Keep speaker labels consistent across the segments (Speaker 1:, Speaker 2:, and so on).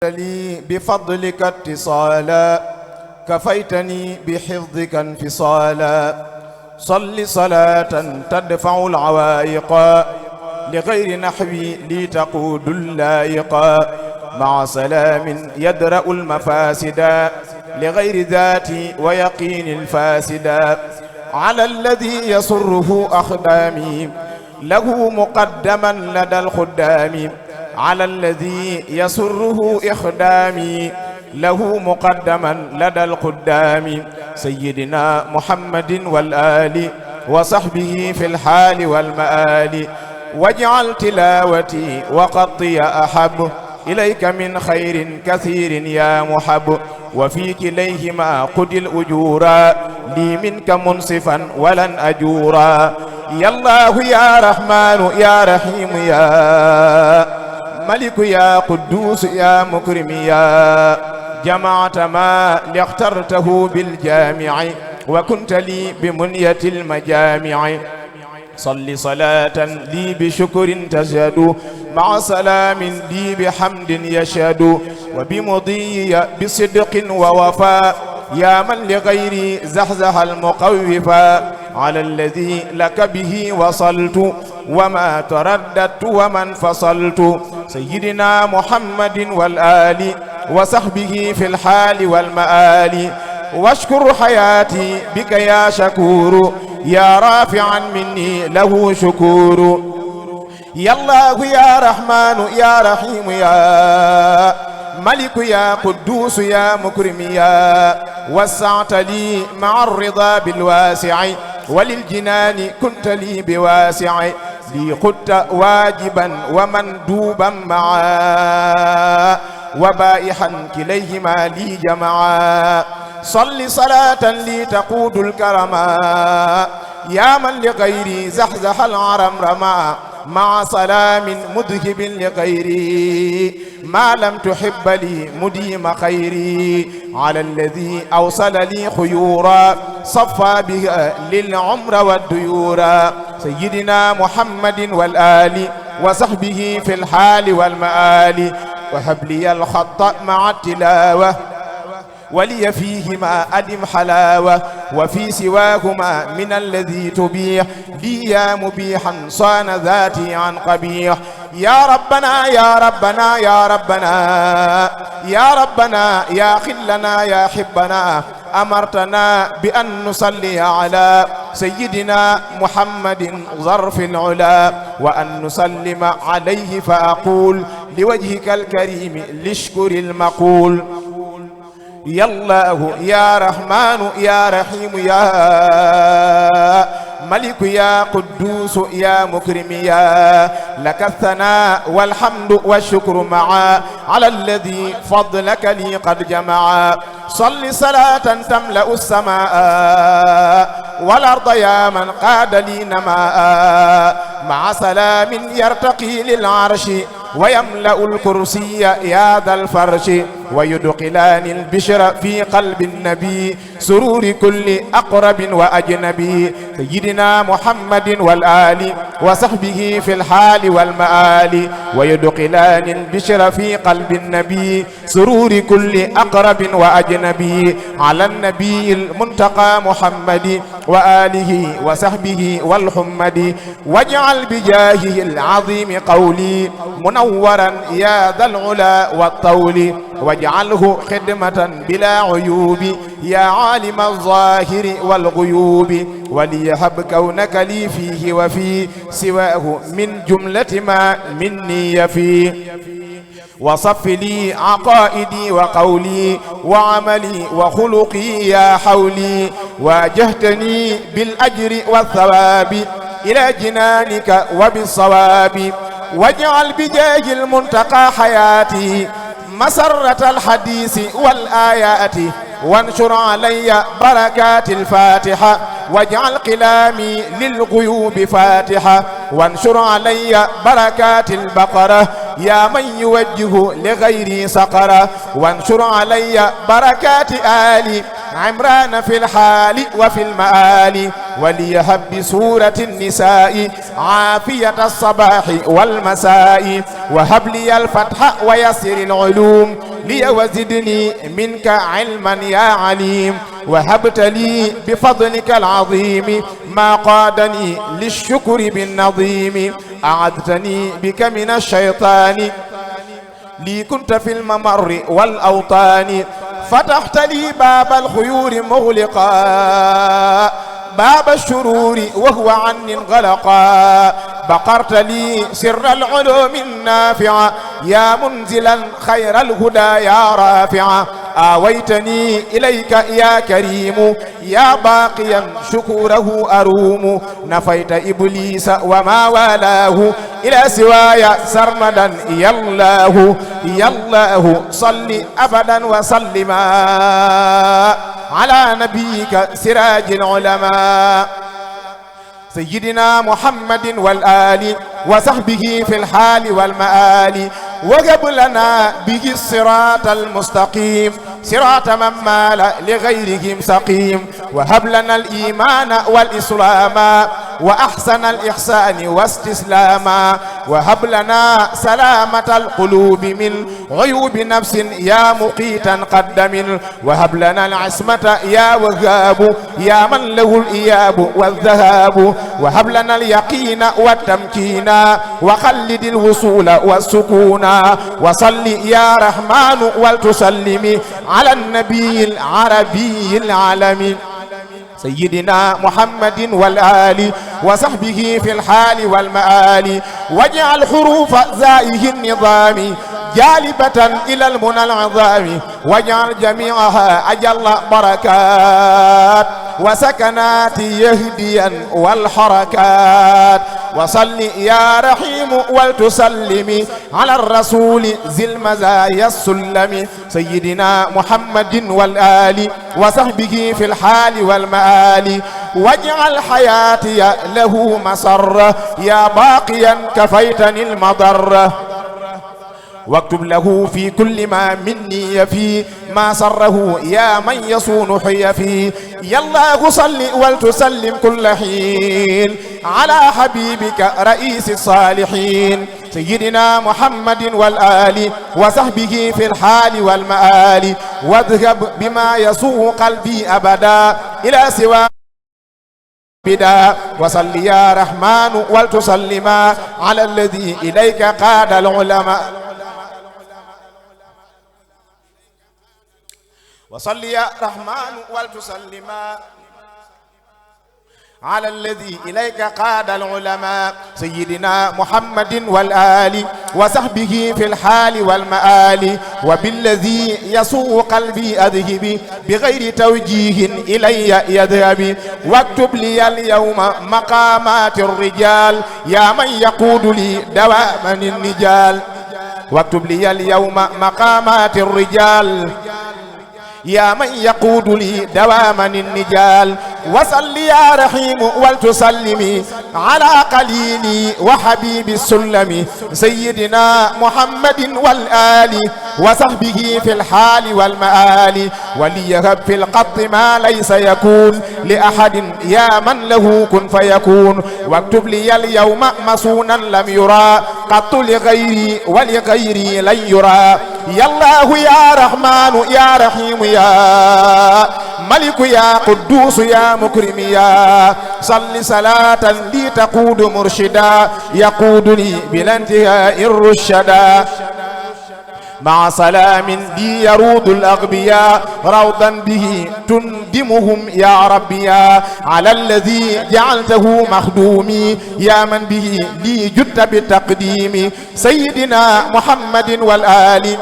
Speaker 1: لي بفضلك اتصالا كفيتني بحفظك انفصالا صل صلاة تدفع العوائق لغير نحوي لي تقود اللائق مع سلام يدرأ المفاسد لغير ذاتي ويقين الفاسد على الذي يسره أخدامي له مقدما لدى الخدام على الذي يسره إخدامي له مقدما لدى القدام سيدنا محمد والآل وصحبه في الحال والمآل واجعل تلاوتي وقطي أحب إليك من خير كثير يا محب وفي كليهما قد الأجورا لي منك منصفا ولن أجورا يا الله يا رحمن يا رحيم يا ملك يا قدوس يا مكرم يا جمعت ما لاخترته بالجامع وكنت لي بمنية المجامع صل صلاة لي بشكر تشهد مع سلام لي بحمد يشهد وبمضي بصدق ووفاء يا من لغيري زحزح المقوفا على الذي لك به وصلت وما ترددت ومن فصلت سيدنا محمد والآل وصحبه في الحال والمآل واشكر حياتي بك يا شكور يا رافعا مني له شكور يا الله يا رحمن يا رحيم يا ملك يا قدوس يا مكرم يا وسعت لي مع الرضا بالواسع وللجنان كنت لي بواسع لي قدت واجبا ومندوبا معا وبائحا كليهما لي جمعا صل صلاة لي تقود الكرما يا من لغيري زحزح العرم رما مع سلام مذهب لغيري ما لم تحب لي مديم خيري على الذي أوصل لي خيورا صفى بها للعمر والديورا سيدنا محمد والآل وصحبه في الحال والمآل وهب لي الخط مع التلاوة ولي فيهما أدم حلاوة وفي سواهما من الذي تبيح لي يا مبيحا صان ذاتي عن قبيح يا ربنا يا ربنا يا ربنا يا ربنا يا خلنا يا حبنا أمرتنا بأن نصلي على سيدنا محمد ظرف العلا وأن نسلم عليه فأقول لوجهك الكريم لاشكر المقول يا الله يا رحمن يا رحيم يا ملك يا قدوس يا مكرم يا لك الثناء والحمد والشكر معا على الذي فضلك لي قد جمعا صل صلاة تملأ السماء والأرض يا من قاد لي نماء مع سلام يرتقي للعرش ويملأ الكرسي يا ذا الفرش ويدخلان البشر في قلب النبي سرور كل أقرب وأجنبي سيدنا محمد والآل وصحبه في الحال والمآل ويدخلان البشر في قلب النبي سرور كل أقرب وأجنبي على النبي المنتقى محمد وآله وصحبه والحمد واجعل بجاهه العظيم قولي منورا يا ذا العلا والطول واجعله خدمة بلا عيوب يا عالم الظاهر والغيوب وليهب كونك لي فيه وفي سواه من جملة ما مني يفي وصف لي عقائدي وقولي وعملي وخلقي يا حولي واجهتني بالأجر والثواب إلى جنانك وبالصواب واجعل بجاه المنتقى حياتي مسرة الحديث والآيات وانشر علي بركات الفاتحة واجعل قلامي للغيوب فاتحة وانشر علي بركات البقرة يا من يوجه لغيري سقرة وانشر علي بركات آل عمران في الحال وفي المآل وليهب بسورة النساء عافية الصباح والمساء وهب لي الفتح ويسر العلوم لي وزدني منك علما يا عليم وهبت لي بفضلك العظيم ما قادني للشكر بالنظيم أعذتني بك من الشيطان لي كنت في الممر والأوطان فتحت لي باب الخيور مغلقا باب الشرور وهو عني انغلقا بقرت لي سر العلوم النافعة يا منزلا خير الهدى يا رافعة آويتني إليك يا كريم يا باقيا شكوره أروم نفيت إبليس وما والاه إلى سواي سرمدا يا الله صل أبدا وسلما على نبيك سراج العلماء سيدنا محمد والآل وصحبه في الحال والمآل وهب لنا به الصراط المستقيم صراط من مال لغيرهم سقيم وهب لنا الإيمان والإسلام وأحسن الإحسان واستسلاما وهب لنا سلامة القلوب من عيوب نفس يا مقيتا قدم وهب لنا العصمة يا وهاب يا من له الإياب والذهاب وهب لنا اليقين والتمكين وخلد الوصول والسكون وصل يا رحمن ولتسلم على النبي العربي العالمي سيدنا محمد والآل وصحبه في الحال والمآل واجعل حروف زائه النظام جالبة إلى المنى العظام واجعل جميعها أجل بركات وسكنات يهديا والحركات وصل يا رحيم ولتسلم على الرسول ذي المزايا السلم سيدنا محمد والآل وصحبه في الحال والمآل واجعل حياتي له مسر يا باقيا كفيتني المضر واكتب له في كل ما مني يفي ما سره يا من يصون حيفي يا الله صل ولتسلم كل حين على حبيبك رئيس الصالحين سيدنا محمد والآل وصحبه في الحال والمآل واذهب بما يسوء قلبي أبدا إلى سوى بدا وصل يا رحمن ولتسلما على الذي إليك قاد العلماء وصل يا رحمن ولتسلما على الذي إليك قاد العلماء سيدنا محمد والآل وصحبه في الحال والمآل وبالذي يسوء قلبي أذهب بغير توجيه إلي يذهب واكتب لي اليوم مقامات الرجال يا من يقود لي دواما النجال واكتب لي اليوم مقامات الرجال يا من يقود لي دواما النجال وصل يا رحيم ولتسلمي على قليلي وحبيب السلم سيدنا محمد والآل وصحبه في الحال والمآل وليهب في القط ما ليس يكون لأحد يا من له كن فيكون واكتب لي اليوم مسونا لم يرى قط لغيري ولغيري لن يرى يا الله يا رحمن يا رحيم يا ملك يا قدوس يا مكرم يا صل صلاة لي تقود مرشدا يقودني بلا انتهاء الرشدا مع سلام لي يرود الأغبياء روضا به تندمهم يا ربي يا على الذي جعلته مخدومي يا من به لي جدت بالتقديم سيدنا محمد والآل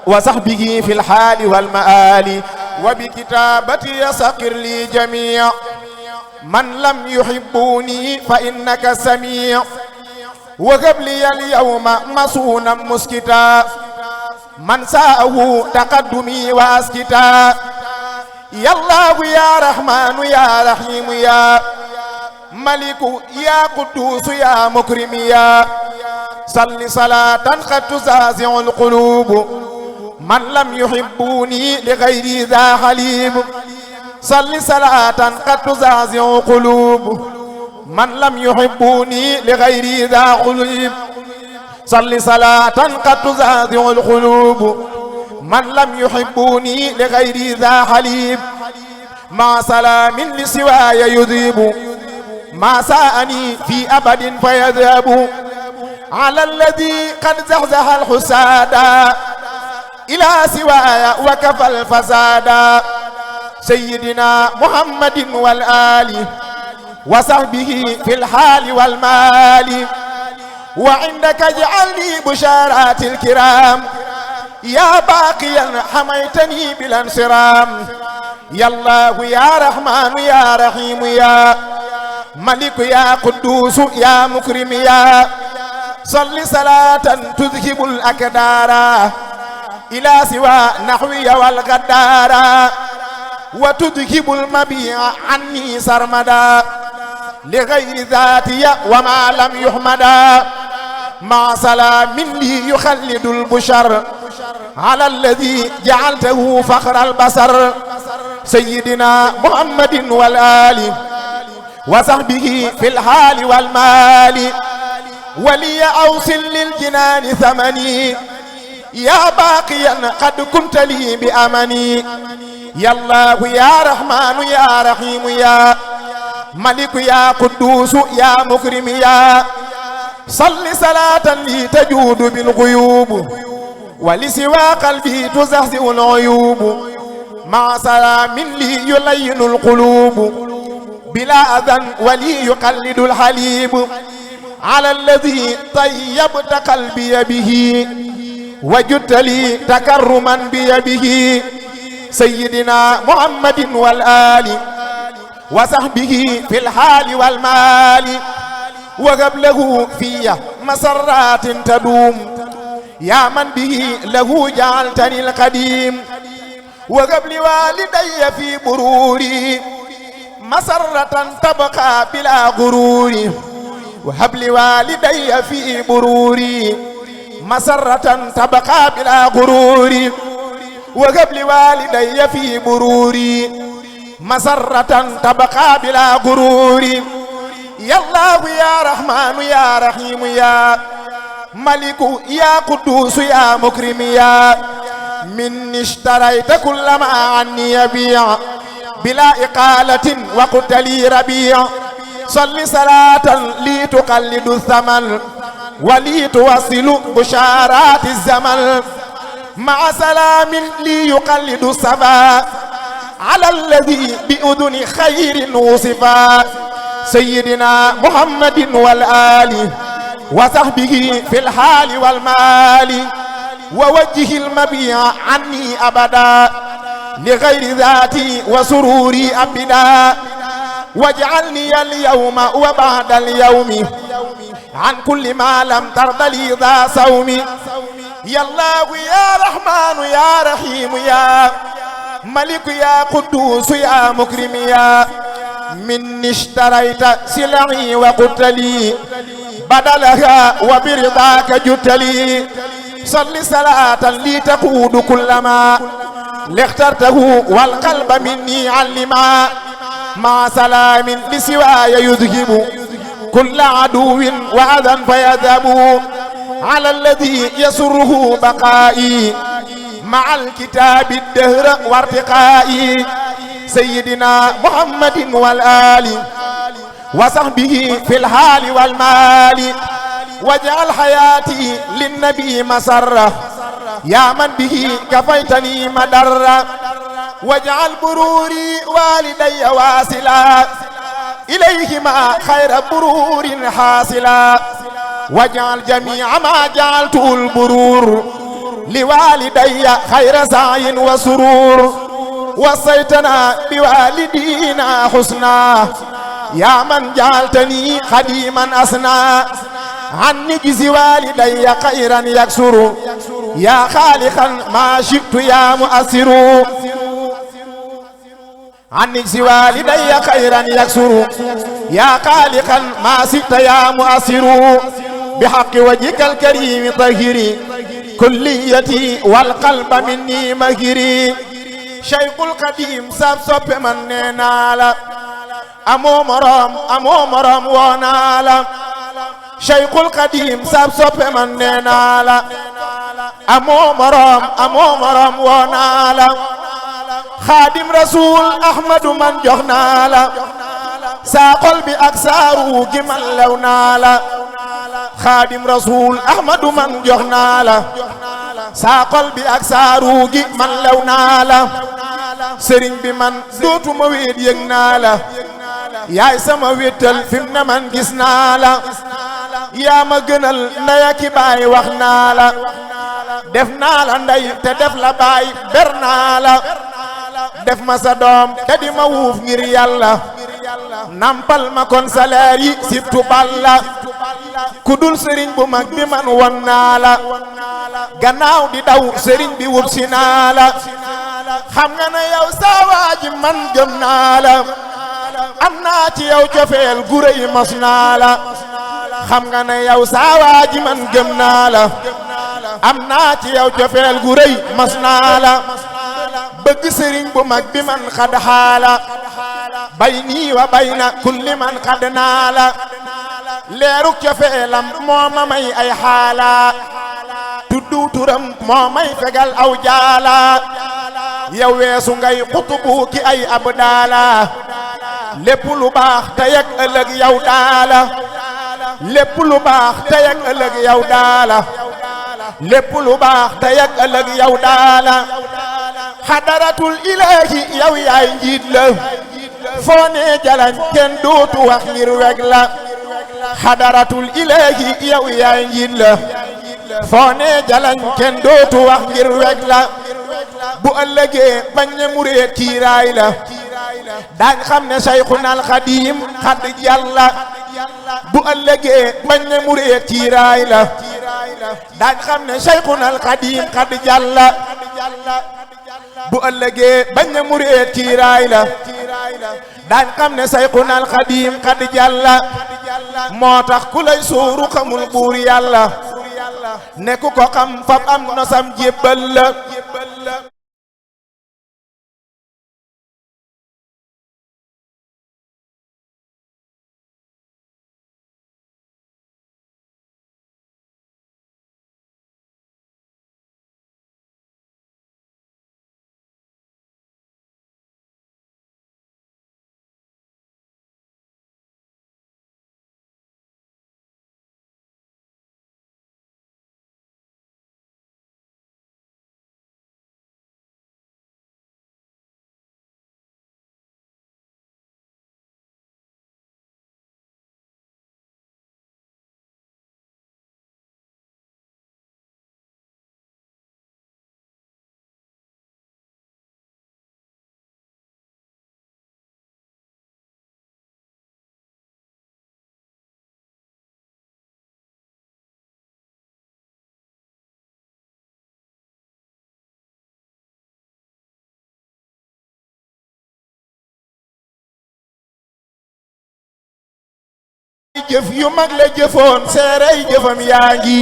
Speaker 1: وصحبه في الحال والمآل وبكتابتي سقر لي جميع من لم يحبوني فإنك سميع وهب لي اليوم مسونا مسكتا من ساءه تقدمي واسكتا يا الله يا رحمن يا رحيم يا ملك يا قدوس يا مكرم يا صل صلاة قد تزازع القلوب من لم يحبوني لغيري ذا حليم صل صلاة قد تزازع قلوب من لم يحبوني لغيري ذا قلوب صل صلاة قد تزازع القلوب من لم يحبوني لغيري ذا حليب مع سلام لسواي يذيب ما ساءني في أبد فيذهب على الذي قد زحزح الحسادا إلى سواي وكفى الفسادا سيدنا محمد والآل وصحبه في الحال والمال وعندك اجعلني بشارات الكرام يا باقيا حميتني بلا انصرام يا الله يا رحمن يا رحيم يا ملك يا قدوس يا مكرم يا صل صلاة تذهب الأكدار إلى سوى نحوي والغدار وتذهب المبيع عني سرمدا لغير ذاتي وما لم يحمدا مع سلام لي يخلد البشر على الذي جعلته فخر البصر سيدنا محمد والآل وصحبه في الحال والمال ولي أوصل للجنان ثمني يا باقيا قد كنت لي بأمني يا الله يا رحمن يا رحيم يا ملك يا قدوس يا مكرم يا صل صلاة لي تجود بالغيوب ولسوى قلبي تزحزح العيوب مع سلام لي يلين القلوب بلا أذى ولي يقلد الحليب على الذي طيبت قلبي به وجدت لي تكرما بيده سيدنا محمد والآل وصحبه في الحال والمال وقبله في مسرات تدوم يا من به له جعلتني القديم وقبل والدي في بروري مسرة تبقى بلا غرور وهب لوالدي في بروري مسرة تبقى بلا غرور وهب لوالدي في بروري مسرة تبقى بلا غرور يا الله يا رحمن يا رحيم يا ملك يا قدوس يا مكرم يا مني اشتريت كل ما عني يبيع بلا إقالة وقلت لي ربيع صل صلاة لي تقلد الثمن ولي توصل بشارات الزمن مع سلام لي يقلد الصفا على الذي بأذن خير وصفا سيدنا محمد والآل وصحبه في الحال والمال ووجه المبيع عني أبدا لغير ذاتي وسروري أبدا واجعلني اليوم وبعد اليوم عن كل ما لم ترض لي ذا صوم يا الله يا رحمن يا رحيم يا ملك يا قدوس يا مكرم يا مني اشتريت سلعي وقلت لي بدلها وبرضاك جدت لي صل صلاة لي تقود كل ما لاخترته والقلب مني علما مع سلام لسواي يذهب كل عدو وأذى فيذهب على الذي يسره بقائي مع الكتاب الدهر وارتقائي سيدنا محمد والآل وصحبه في الحال والمال واجعل حياتي للنبي مسرة يا من به كفيتني مدرة واجعل بروري والدي واصلا إليهما خير برور حاصلا واجعل جميع ما جعلته البرور لوالدي خير سعي وسرور وصيتنا بوالدينا حسنا يا من جعلتني خديما أسنا عن نجز والدي خيرا يكسر يا خالقا ما شئت يا مؤثر عن نجز والدي خيرا يكسر يا خالقا ما شئت يا مؤثر بحق وجهك الكريم طهري كليتي والقلب مني مهري شيخ القديم ساب سوب من نالا أمو مرام ونالا Cheikhul Xadim sab soppe man nee naa la amoo morom woo naa la Xaadim Rasul Ahmadu man jox naa la saa xol bi ak saa ruu gi man lew naa la Xaadim Rasul Ahmadu man jox naa la saa xol bi ak saa ruu gi man lew naa la sëriñ bi man dootuma wéet yëg naa la yaay sama wéttal fi mu ne man gis naa la yaa ma gënal ndey ak baay wax naa la def naa la ndey te def la baay ber naa la def ma sa doom te di ma wuuf ngir yàlla nampal ma kon salaire yi sibtu balla ku dul sëriñ bu mag bi man won naa la gannaaw di daw sëriñ bi wut si naa la xam nga ne yow saa waaji man gëm naa la am naa ci yow cofeel gu rëy mos naa la xam nga ne yow saa waaji man gëm naa la am naa ci yow cofeel gu rëy mos naa la bëgg sëriñ bu mag bi man xad xaala bayni wa bayna kulli man xad naa la leeruk cofeelam moo ma may ay xaala tuddu turam moo may fegal aw jaala yow weesu ngay xutubu ki ay abdaala lépp lu baax tey ak ëllëg yow daala lépp lu baax tey ak ëllëg yow daala lépp lu baax tey ak ëllëg yow daala xadaratul ilaahi yow yaay njiit la foo nee jalañ kenn dootu wax ngir weg la xadaratul ilaahi yow yaay njiit la foo nee jalañ kenn dootu wax ngir weg la bu ëllëgee bañ ne mureet kiiraay la daañ xam ne Sayxunal Xadiim xad yàlla bu ëllëgee bañ ne mureet kiiraay la daañ xam ne Sayxunal Xadiim xad yàlla bu ëllëgee bañ ne mureet kiiraay la daañ xam ne Sayxunal Xadiim xad yàlla moo tax ku lay sóoru xamul buur yàlla ne ku ko xam fab am nosam jébbal la jëf yu mag la jëfoon seerey jëfam yaa ngi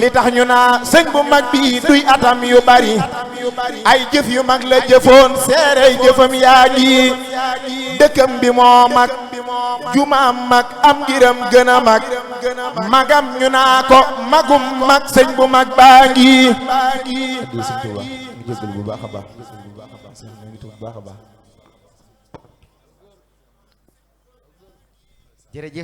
Speaker 1: li tax ñu naa sëñ bu mag bi duy atam yu bari ay jëf yu mag la jëfoon seerey jëfam yaa ngi dëkkam bi moo mag jumaam mag am ngiram gën a mag magam ñu naa ko magum mag sëñ bu mag baa ngi
Speaker 2: jërëjëf